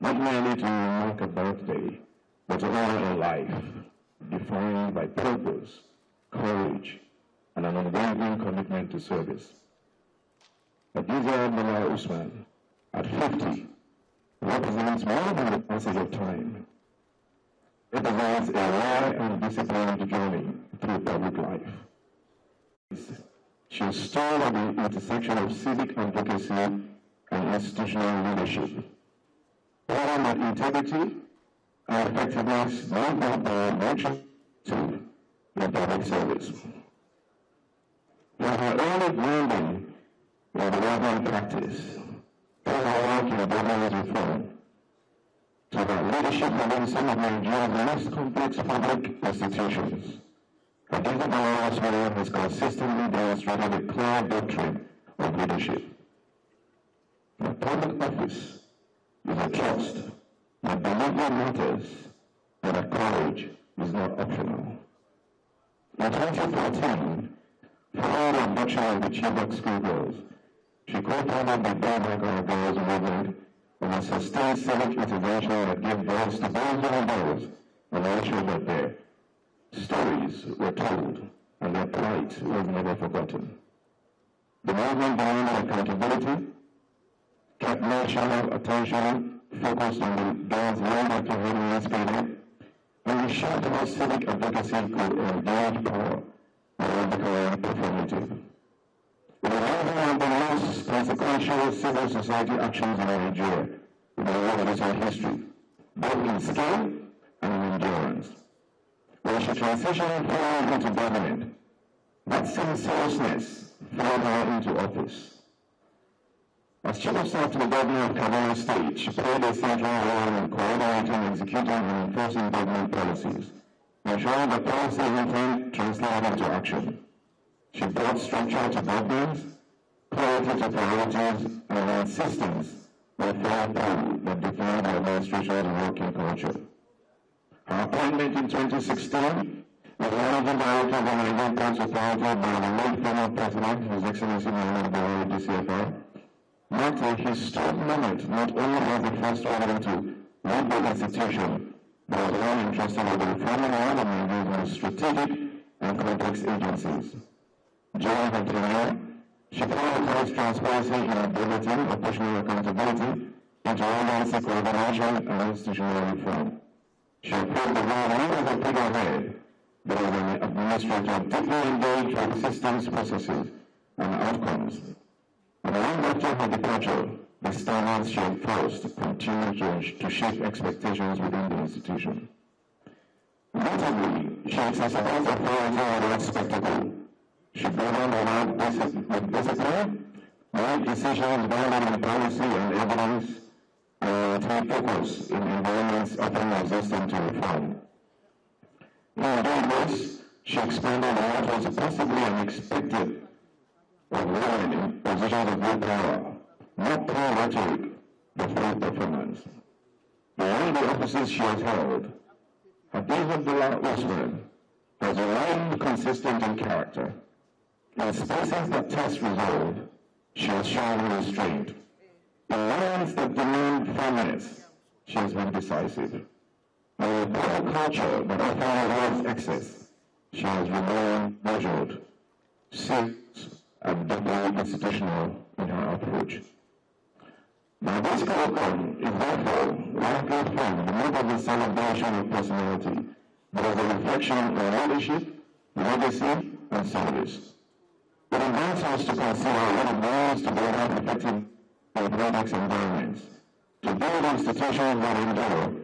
not merely to mark a birthday, but to honor a life defined by purpose, courage, and an unwavering commitment to service. Hadiza Bala Usman, at 50, represents more than the passage of time. It represents a rare and disciplined journey through public life. She stood at the intersection of civic advocacy and institutional leadership, proven that integrity and effectiveness need not be mentioned in public service. From her early grounding in the Reverend practice, through her work in government reform, to her leadership within some of Nigeria's most complex public institutions, Hadiza Bala has consistently demonstrated a clear doctrine of leadership. The public office is a trust that delivery matters and that courage is not optional. In 2014, following the abduction of the Chibok schoolgirls, she co-founded the Bala Girls movement and a sustained civic intervention that gave voice to those young girls and all children there. Stories were told, and their plight was never forgotten. The movement demanded accountability, kept national attention focused on the girls' long after homeless period, and ensured that civic advocacy could engage power and become performative. It was one of the most consequential civil society actions in Nigeria in the recent history, both in scale and in endurance. When she transitioned forward into government, that same seriousness followed her into office. As Chief of Staff to the Governor of Kaduna State, she played a central role in coordinating, executing, and enforcing government policies, ensuring that policy intent translated into action. She brought structure to governance, clarity to priorities, and an insistence on fair pay that defined the administration's working culture. Her appointment in 2016 as Managing Director of the Nigerian Ports Authority by the late former President, His Excellency Muhammad Bala, DCFR, marked a historic moment not only as the first woman to lead the institution, but as one entrusted with the reforming one of Nigeria's most strategic and complex agencies. During her tenure, she prioritized transparency in ability, operational accountability, interagency coordination, and institutional reform. She approved the role not as a figurehead, but as an administrator deeply engaged with systems, processes, and outcomes. And long after her departure, the standards she enforced continued to shape expectations within the institution. Notably, she exercised authority without spectacle. She governed with discipline, made decisions grounded in policy and evidence, and maintained focus in environments often resistant to reform. In doing this, she expanded what was possibly unexpected of women in positions of great power, not through rhetoric, but through performance. Beyond the offices she has held, Hadiza Bala Usman has remained consistent in character. In spaces that test resolve, she has shown restraint. In lines that demand firmness, she has been decisive. In a power culture that often rewards excess, she has remained measured, serious, and deeply institutional in her approach. Now, this colloquium is therefore likely from not as a celebration of personality, but as a reflection on leadership, legacy, and service. It invites us to consider what it means to build up effective complex environments, to build institutions that endure,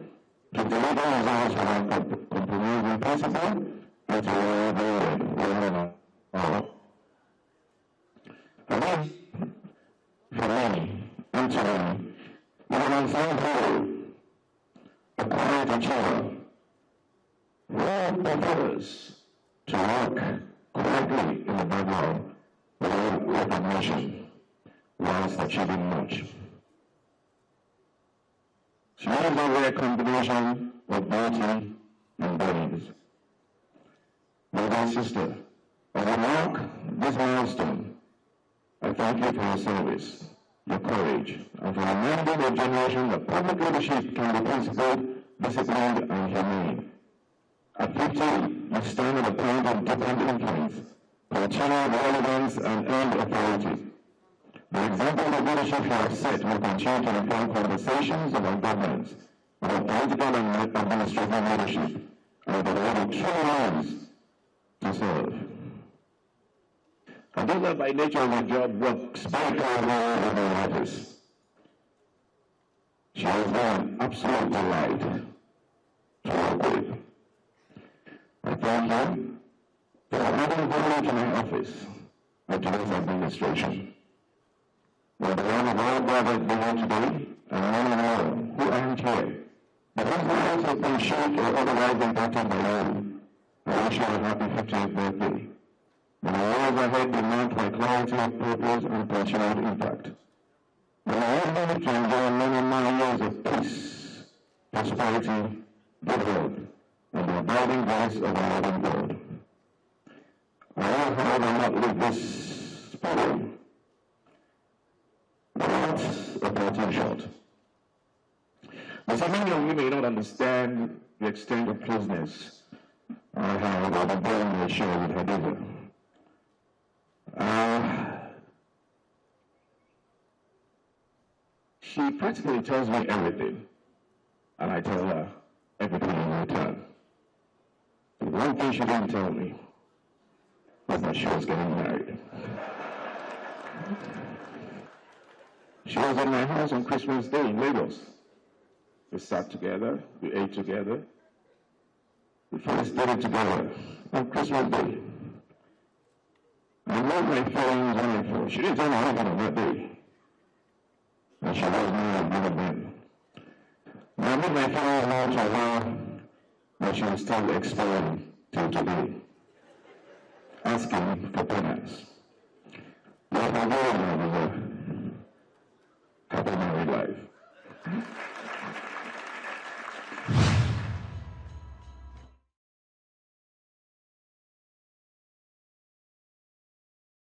to deliver results without compromising principle, and to remain rewarded wherever all. For me, and to me, it is an example, a quiet achiever, who prefers to work quietly in the background without recognition, whilst achieving much. She is a rare combination of beauty and brains. My dear sister, as I mark this milestone, I thank you for your service. your courage, and for reminding the generation that public leadership can be principled, disciplined, and humane. At 50, you stand at a point of deepened influence, continued relevance, and earned authority. The example of leadership you have set will continue to inform conversations about governance, about political and administrative leadership, and about what it truly means to serve. Hadiza, by nature of her job, works very closely with her office. She has been an absolute delight to work with. I thank you for adding value to my office and to this administration. On behalf of all gathered here today, and many more who aren't here, but whose lives have been shaped or otherwise impacted by you, I wish you a happy 50th birthday. May the years ahead be marked by clarity of purpose and continued impact. May you live to enjoy many more years of peace, prosperity, good health, and the abiding grace of our loving God. I will, however, not leave this forum without a parting shot. So many of you may not understand the extent of closeness I have or the bond I share with Hadiza. She practically tells me everything, and I tell her everything in return. The one thing she didn't tell me was that she was getting married. She was at my house on Christmas Day in Lagos. We sat together, we ate together, we first did it together on Christmas Day. I wrote my feelings on her phone. She didn't tell me anything on that day. And she was married never been. I made my feelings known to her, but she was still exploring till today, asking for penance. Like I told her, happy married life.